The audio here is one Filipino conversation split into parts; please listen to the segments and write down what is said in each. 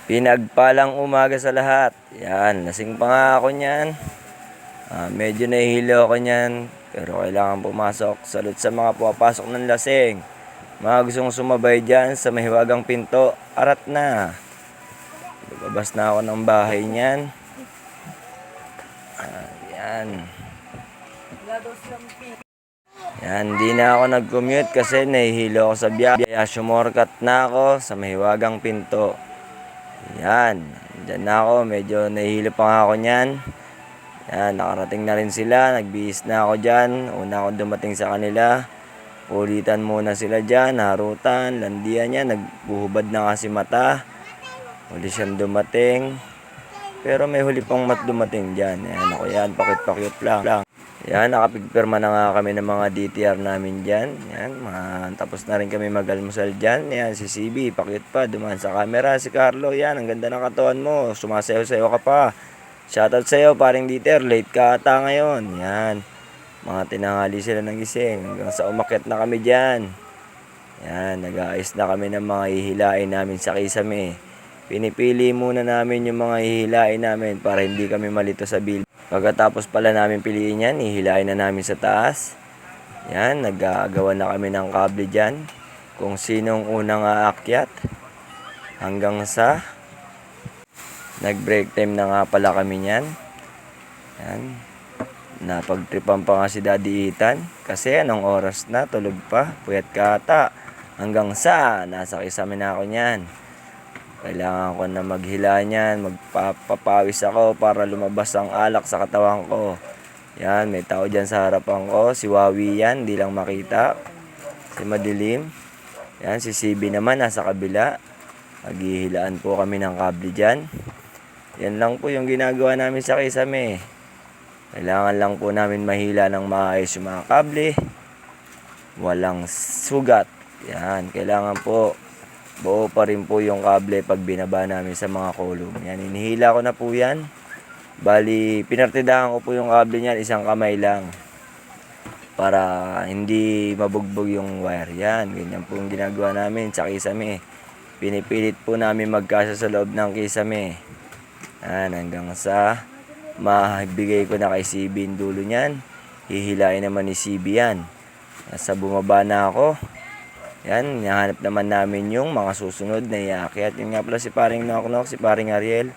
Pinagpalang umaga sa lahat. Yan, lasing pa nga ako niyan. Medyo nahihilo ako niyan. Pero kailangan pumasok. Salute sa mga pumapasok ng lasing. Mga gustong sumabay dyan sa mahiwagang pinto. Arat na. Lumabas na ako ng bahay niyan. Yan. Yan, di na ako nag-commute kasi nahihilo ako sa biyahe. Sumorkat na ako sa mahiwagang pinto. Yan, dyan na ako, medyo nahihilo pa nga ako niyan. Yan, nakarating na rin sila, nagbihis na ako dyan. Una akong dumating sa kanila. Ulitan muna sila dyan, harutan, landian niya, nagbuhubad na kasi mata. Huli siyang dumating. Pero may huli pang dumating dyan. Yan, ako yan, pakit-pakit lang. Yan, nakapigpirma na nga kami ng mga DTR namin dyan. Yan, tapos na rin kami mag-almusal dyan. Yan, si CB, pakit pa, dumaan sa camera. Si Carlo, yan, ang ganda ng katawan mo. Sumasayaw-sayaw ka pa. Shoutout sa'yo, paring DTR, late ka ata ngayon. Yan, mga tinanghali sila ng gising. Hanggang sa umakyat na kami dyan. Yan, nag-aayos na kami ng mga hihilain namin sa kisame. Pinipili muna namin yung mga hihilain namin para hindi kami malito sa bill. Pagkatapos pala namin piliin yan, hihilain na namin sa taas. Yan, naggagawa na kami ng kable dyan. Kung sinong unang aakyat. Hanggang sa nag-break time na nga pala kami yan. Yan. Napagtripan pa nga si Daddy Ethan. Kasi anong oras na, tulog pa. Puyat ka ata. Hanggang sa nasa kisame na ako niyan. Kailangan ko na maghila niyan, magpapawis ako para lumabas ang alak sa katawan ko. Yan, may tao dyan sa harapan ko. Si Wawi yan, di lang makita. Si Madilim. Yan, si CB naman, nasa kabila. Maghihilaan po kami ng kable dyan. Yan lang po yung ginagawa namin sa kisame. Kailangan lang po namin mahila ng maayos yung mga kable. Walang sugat. Yan, kailangan po buo pa rin po yung kable pag binaba namin sa mga column. Yan, inihila ko na po yan. Bali, pinartidahan ko po yung kable niyan, isang kamay lang. Para hindi mabugbog yung wire. Yan, ganyan po yung ginagawa namin sa kisame. Pinipilit po namin magkasa sa loob ng kisame. Yan, hanggang sa mabigay ko na kay CB yung dulo niyan. Hihilain naman ni CB yan. Nasa bumaba na ako. Yan, nahanap naman namin yung mga susunod na iakyat. Yung nga pala si paring Noknok, si paring Ariel.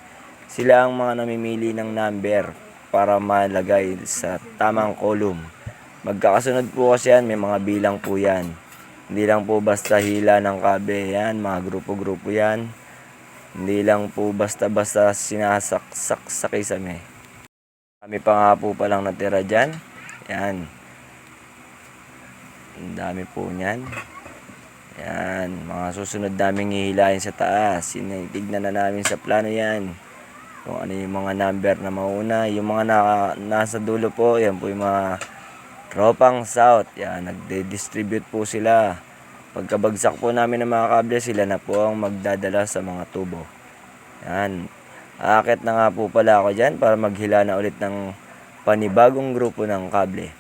Sila ang mga namimili ng number para malagay sa tamang column. Magkakasunod po kasi yan, may mga bilang po yan. Hindi lang po basta hila ng kable yan, mga grupo-grupo yan. Hindi lang po basta-basta sinasaksak sa kisame. Kami pa nga po palang natira dyan. Yan. Ang dami po niyan. Yan, mga susunod naming hihilahin sa taas. Tignan na namin sa plano yan. Kung ano yung mga number na mauna. Yung mga nasa dulo po, yan po yung mga tropang south. Yan, nagde-distribute po sila. Pagkabagsak po namin ng mga kable, sila na po ang magdadala sa mga tubo. Yan, aakit na nga po pala ako dyan para maghila na ulit ng panibagong grupo ng kable.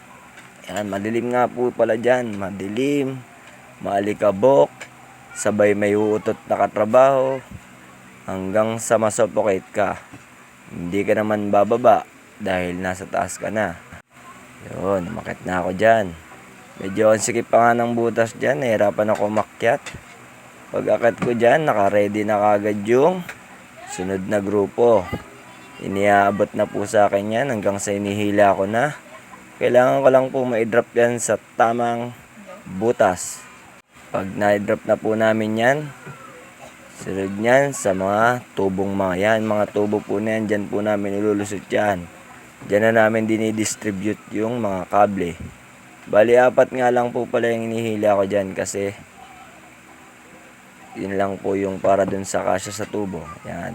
Yan, madilim nga po pala dyan. Madilim. Maalikabok, sabay may uutot na katrabaho, hanggang sa masuffocate ka. Hindi ka naman bababa dahil nasa taas ka na. Yun, umakyat na ako dyan. Medyo ang sikip pa nga ng butas dyan, nahirapan ako umakyat. Pag akyat ko dyan, naka-ready na kagad yung sunod na grupo. Iniaabot na po sa akin yan hanggang sa inihila ko na. Kailangan ko lang po ma-drop yan sa tamang butas. Pag na-drop na po namin yan, sunod yan sa mga tubong mga yan. Mga tubo po na yan, dyan po namin ilulusot yan. Dyan na namin dinidistribute yung mga kable. Bali, 4 nga lang po pala yung inihila ko dyan kasi yun lang po yung para dun sa kasya sa tubo. Yan.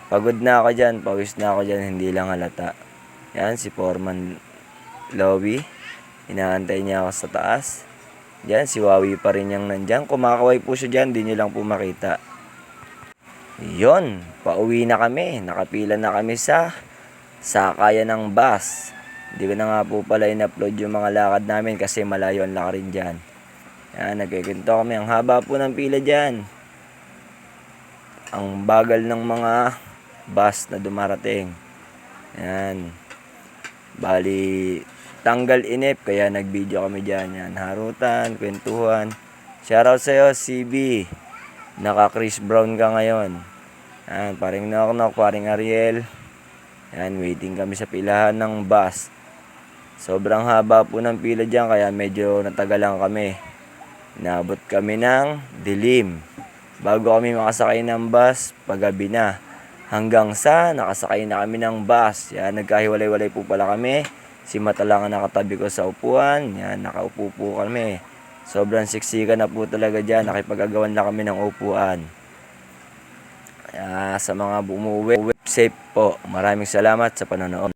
Pagod na ako dyan, pawis na ako dyan, hindi lang halata. Yan, si Foreman Lowy. Inaantay niya ako sa taas. Diyan, si Wawi pa rin yung nandyan. Kumakaway po siya dyan, di nyo lang po makita. Yun, pauwi na kami. Nakapila na kami sa sakayan ng bus. Hindi ko na nga po pala in-upload yung mga lakad namin kasi malayo ang lakarin dyan. Yan, nagkikinto kami. Ang haba po ng pila dyan. ang bagal ng mga bus na dumarating. Yan. Bali, tanggal inip, kaya nag-video kami dyan. Yan, harutan, kwentuhan. Shoutout sa'yo, CB. Naka Chris Brown ka ngayon. Yan, paring Knock, paring Ariel. Yan, waiting kami sa pilahan ng bus. Sobrang haba po ng pila dyan, kaya medyo natagalan kami. Inabot kami ng dilim. Bago kami makasakay ng bus, paggabi na. Hanggang sa nakasakay na kami ng bus. Yan, nagkahiwalay-walay po pala kami. Si Mata lang ang nakatabi ko sa upuan. Yan, nakaupo po kami. Sobrang siksikan na po talaga dyan. Nakipag-agawan na kami ng upuan. Kaya sa mga bumuwi, safe po. Maraming salamat sa panonood.